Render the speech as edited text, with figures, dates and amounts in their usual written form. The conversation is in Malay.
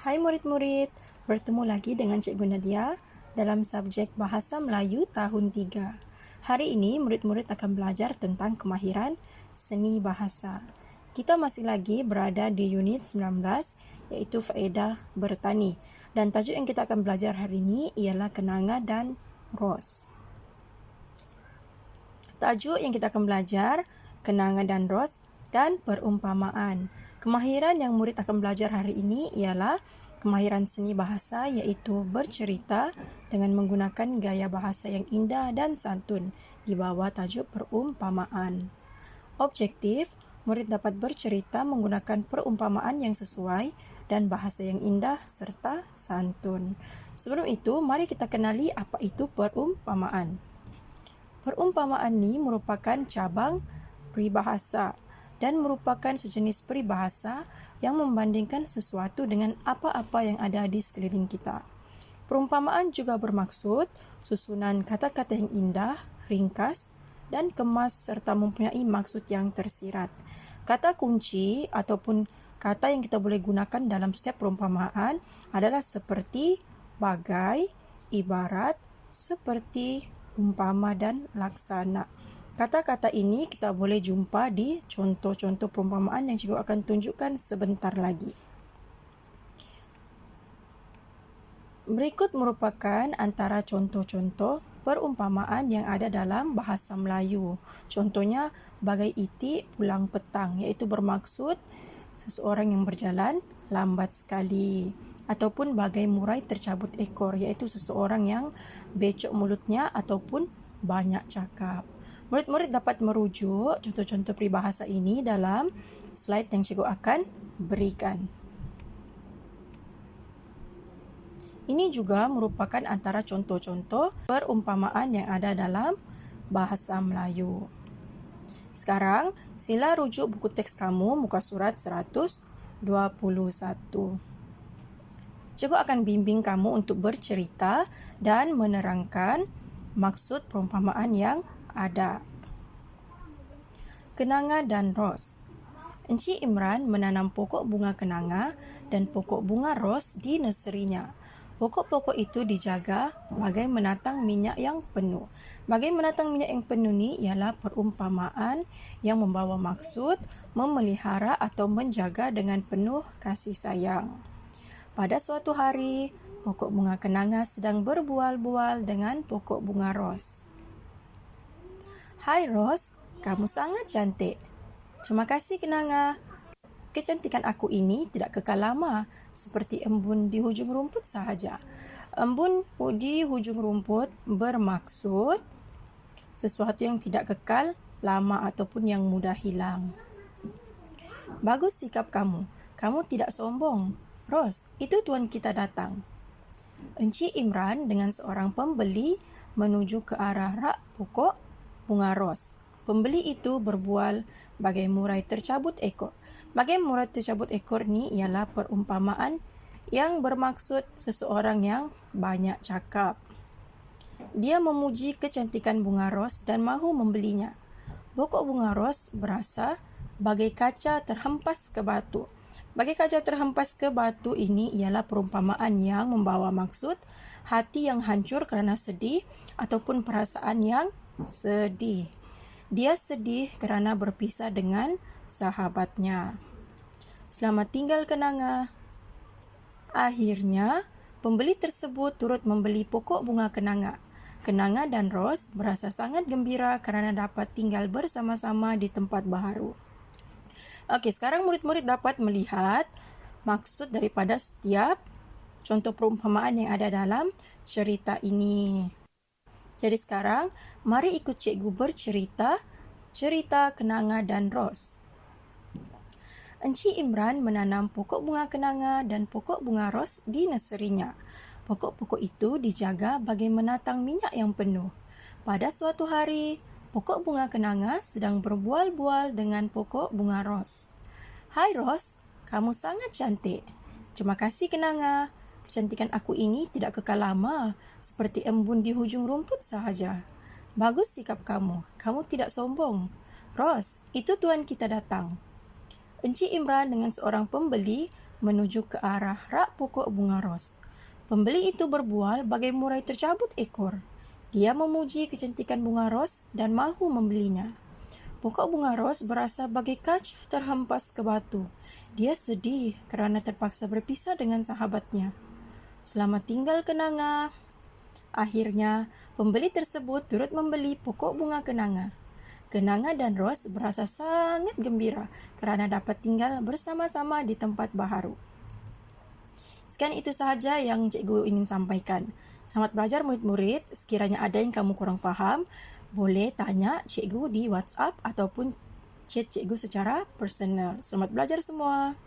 Hai murid-murid, bertemu lagi dengan Cikgu Nadia dalam subjek Bahasa Melayu tahun 3. Hari ini murid-murid akan belajar tentang kemahiran seni bahasa. Kita masih lagi berada di unit 19 iaitu faedah bertani dan tajuk yang kita akan belajar hari ini ialah kenanga dan ros. Tajuk yang kita akan belajar kenanga dan ros dan perumpamaan. Kemahiran yang murid akan belajar hari ini ialah kemahiran seni bahasa iaitu bercerita dengan menggunakan gaya bahasa yang indah dan santun di bawah tajuk perumpamaan. Objektif, murid dapat bercerita menggunakan perumpamaan yang sesuai dan bahasa yang indah serta santun. Sebelum itu, mari kita kenali apa itu perumpamaan. Perumpamaan ini merupakan cabang peribahasa dan merupakan sejenis peribahasa yang membandingkan sesuatu dengan apa-apa yang ada di sekeliling kita. Perumpamaan juga bermaksud susunan kata-kata yang indah, ringkas, dan kemas serta mempunyai maksud yang tersirat. Kata kunci ataupun kata yang kita boleh gunakan dalam setiap perumpamaan adalah seperti, bagai, ibarat, seperti, umpama dan laksana. Kata-kata ini kita boleh jumpa di contoh-contoh perumpamaan yang cikgu akan tunjukkan sebentar lagi. Berikut merupakan antara contoh-contoh perumpamaan yang ada dalam bahasa Melayu. Contohnya, bagai itik pulang petang, iaitu bermaksud seseorang yang berjalan lambat sekali. Ataupun bagai murai tercabut ekor, iaitu seseorang yang becok mulutnya ataupun banyak cakap. Murid-murid dapat merujuk contoh-contoh peribahasa ini dalam slide yang cikgu akan berikan. Ini juga merupakan antara contoh-contoh perumpamaan yang ada dalam bahasa Melayu. Sekarang, sila rujuk buku teks kamu muka surat 121. Cikgu akan bimbing kamu untuk bercerita dan menerangkan maksud perumpamaan yang ada. Kenanga dan ros. Encik Imran menanam pokok bunga kenanga dan pokok bunga ros di nurserynya. Pokok-pokok itu dijaga bagai menatang minyak yang penuh. Bagai menatang minyak yang penuh ni ialah perumpamaan yang membawa maksud memelihara atau menjaga dengan penuh kasih sayang. Pada suatu hari, pokok bunga kenanga sedang berbual-bual dengan pokok bunga ros. Hai Ros, kamu sangat cantik. Terima kasih kenanga. Kecantikan aku ini tidak kekal lama, seperti embun di hujung rumput sahaja. Embun di hujung rumput bermaksud sesuatu yang tidak kekal lama ataupun yang mudah hilang. Bagus sikap kamu. Kamu tidak sombong. Ros, itu tuan kita datang. Encik Imran dengan seorang pembeli menuju ke arah rak pokok bunga ros. Pembeli itu berbual bagai murai tercabut ekor. Bagai murai tercabut ekor ni ialah perumpamaan yang bermaksud seseorang yang banyak cakap. Dia memuji kecantikan bunga ros dan mahu membelinya. Pokok bunga ros berasa bagai kaca terhempas ke batu. Bagai kaca terhempas ke batu ini ialah perumpamaan yang membawa maksud hati yang hancur kerana sedih ataupun perasaan yang sedih. Dia sedih kerana berpisah dengan sahabatnya. Selamat tinggal kenanga. Akhirnya, pembeli tersebut turut membeli pokok bunga kenanga. Kenanga dan ros berasa sangat gembira kerana dapat tinggal bersama-sama di tempat baharu. Okey, sekarang murid-murid dapat melihat maksud daripada setiap contoh perumpamaan yang ada dalam cerita ini. Jadi sekarang, mari ikut cikgu bercerita cerita kenanga dan ros. Encik Imran menanam pokok bunga kenanga dan pokok bunga ros di nurserynya. Pokok-pokok itu dijaga bagai menatang minyak yang penuh. Pada suatu hari, pokok bunga kenanga sedang berbual-bual dengan pokok bunga ros. Hai Ros, kamu sangat cantik. Terima kasih kenanga. Kecantikan aku ini tidak kekal lama, seperti embun di hujung rumput sahaja. Bagus sikap kamu. Kamu tidak sombong. Ros, itu tuan kita datang. Encik Imran dengan seorang pembeli menuju ke arah rak pokok bunga ros. Pembeli itu berbual bagai murai tercabut ekor. Dia memuji kecantikan bunga ros dan mahu membelinya. Pokok bunga ros berasa bagai kaca terhempas ke batu. Dia sedih kerana terpaksa berpisah dengan sahabatnya. Selamat tinggal kenanga. Akhirnya, pembeli tersebut turut membeli pokok bunga kenanga. Kenanga dan Ros berasa sangat gembira kerana dapat tinggal bersama-sama di tempat baharu. Sekian itu sahaja yang cikgu ingin sampaikan. Selamat belajar murid-murid. Sekiranya ada yang kamu kurang faham, boleh tanya cikgu di WhatsApp ataupun chat cikgu secara personal. Selamat belajar semua.